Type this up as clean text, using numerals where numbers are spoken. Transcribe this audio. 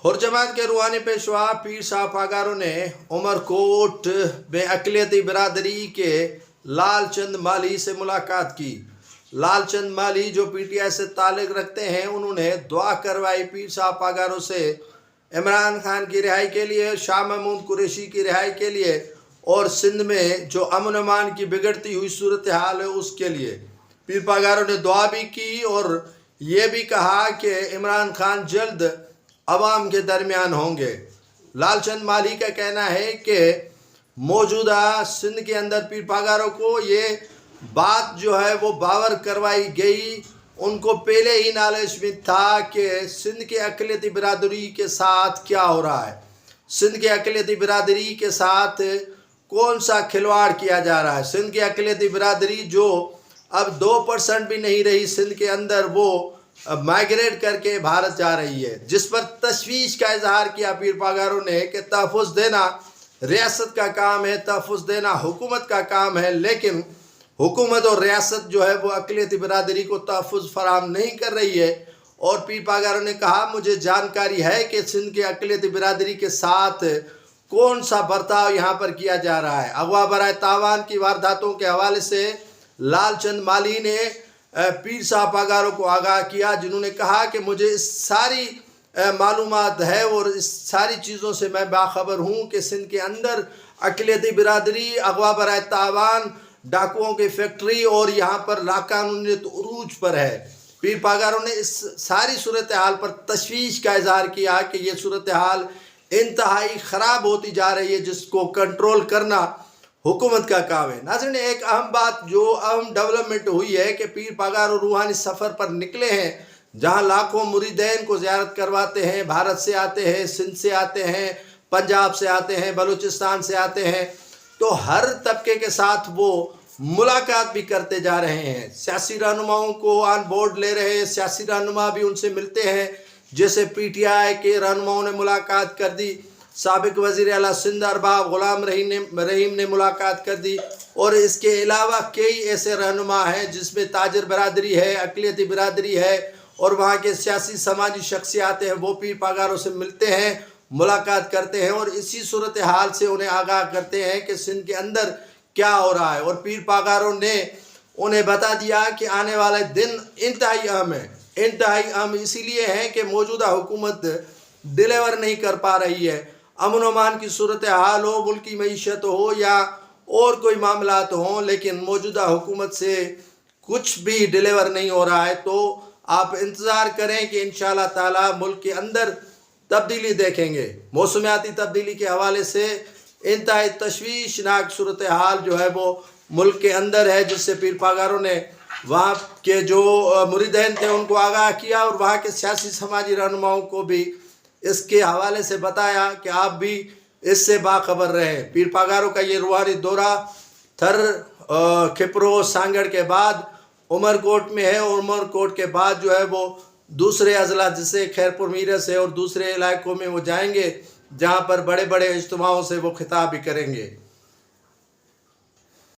हुर जमात के रूहानी पेशवा पीर साहब आगारों ने उमरकोट में अक़लियती बिरादरी के लाल चंद माली से मुलाकात की। लाल चंद माली जो PTI से ताल्लुक़ रखते हैं, उन्होंने दुआ करवाई पीर साहब आगारों से इमरान खान की रिहाई के लिए, शाह महमूद कुरैशी की रिहाई के लिए और सिंध में जो अमन अमान की बिगड़ती हुई सूरत हाल है उसके लिए। पीर पागारों ने दुआ भी की और ये भी कहा कि इमरान खान जल्द अवाम के दरमियान होंगे। लाल चंद माली का कहना है कि मौजूदा सिंध के अंदर पीर पागारों को ये बात जो है वो बावर करवाई गई। उनको पहले ही नॉलेज में था कि सिंध के अक़लियती बिरादरी के साथ क्या हो रहा है, सिंध के अक़लियती बिरादरी के साथ कौन सा खिलवाड़ किया जा रहा है। सिंध की अक़लियती बिरादरी जो अब 2% भी नहीं रही सिंध के अंदर, वो माइग्रेट करके भारत जा रही है, जिस पर तशवीश का इजहार किया पीर पागारों ने कि तहफ़्फ़ुज़ देना रियासत का काम है, तहफ़्फ़ुज़ देना हुकूमत का काम है, लेकिन हुकूमत और रियासत जो है वो अक़लियती बिरादरी को तहफ़्फ़ुज़ फराहम नहीं कर रही है। और पीर पागारों ने कहा, मुझे जानकारी है कि सिंध के अक़लियती बिरादरी के साथ कौन सा बर्ताव यहाँ पर किया जा रहा है। अगवा बराए तावान की वारदातों के हवाले से लाल चंद माली ने पीर साहब पागारों को आगाह किया, जिन्होंने कहा कि मुझे इस सारी मालूमात है और इस सारी चीज़ों से मैं बाखबर हूँ कि सिंध के अंदर अक़लियती बिरादरी, अगवा बराए तावान, डाकुओं की फैक्ट्री और यहाँ पर लाकानूनियत उरूज पर है। पीर पागारों ने इस सारी सूरत हाल पर तशवीश का इजहार किया कि ये सूरत हाल इंतहाई ख़राब होती जा रही है, जिसको कंट्रोल करना हुकूमत का काम है। नाज़रीन, एक अहम बात जो अहम डेवलपमेंट हुई है कि पीर पागारों रूहानी सफ़र पर निकले हैं, जहाँ लाखों मुरीदैन को ज़ियारत करवाते हैं। भारत से आते हैं, सिंध से आते हैं, पंजाब से आते हैं, बलूचिस्तान से आते हैं, तो हर तबके के साथ वो मुलाकात भी करते जा रहे हैं। सियासी रहनुमाओं को ऑन बोर्ड ले रहे हैं, सियासी रहनुमा भी उनसे मिलते हैं। जैसे PTI के रहनुमाओं ने मुलाकात कर दी, साबिक वज़ीर आला सिंध अरबाब ग़ुलाम रहीम ने मुलाकात कर दी, और इसके अलावा कई ऐसे रहनुमा हैं जिसमें ताजर बिरादरी है, अक़लियती बिरादरी है और वहाँ के सियासी समाजी शख्सियात हैं, वो पीर पागारों से मिलते हैं, मुलाकात करते हैं और इसी सूरत हाल से उन्हें आगाह करते हैं कि सिंध के अंदर क्या हो रहा है। और पीर पागारों ने उन्हें बता दिया कि आने वाले दिन इंतहाई अहम है। इंतहाई अहम इसीलिए है कि मौजूदा हुकूमत डिलीवर नहीं कर पा रही है। अमन अमान की सूरत हाल हो, मुल्की मईशत हो या और कोई मामलात हों, लेकिन मौजूदा हुकूमत से कुछ भी डिलीवर नहीं हो रहा है। तो आप इंतज़ार करें कि इंशाअल्लाह ताला मुल्क के अंदर तब्दीली देखेंगे। मौसमियाती तब्दीली के हवाले से इंतहाई तशवीशनाक सूरत हाल जो है वो मुल्क के अंदर है, जिससे पीर पागारों ने वहाँ के जो मुरीदैन थे उनको आगाह किया और वहाँ के सियासी समाजी रहनुमाओं को भी इसके हवाले से बताया कि आप भी इससे बाखबर रहें। पीर पागारों का ये रूहानी दौरा थर, खिपरो, सांगड़ के बाद उमरकोट में है और उमरकोट के बाद जो है वो दूसरे अजला जिसे खैरपुर मीरस है और दूसरे इलाकों में वो जाएंगे, जहाँ पर बड़े बड़े इज्तिमाओं से वो खिताब भी करेंगे।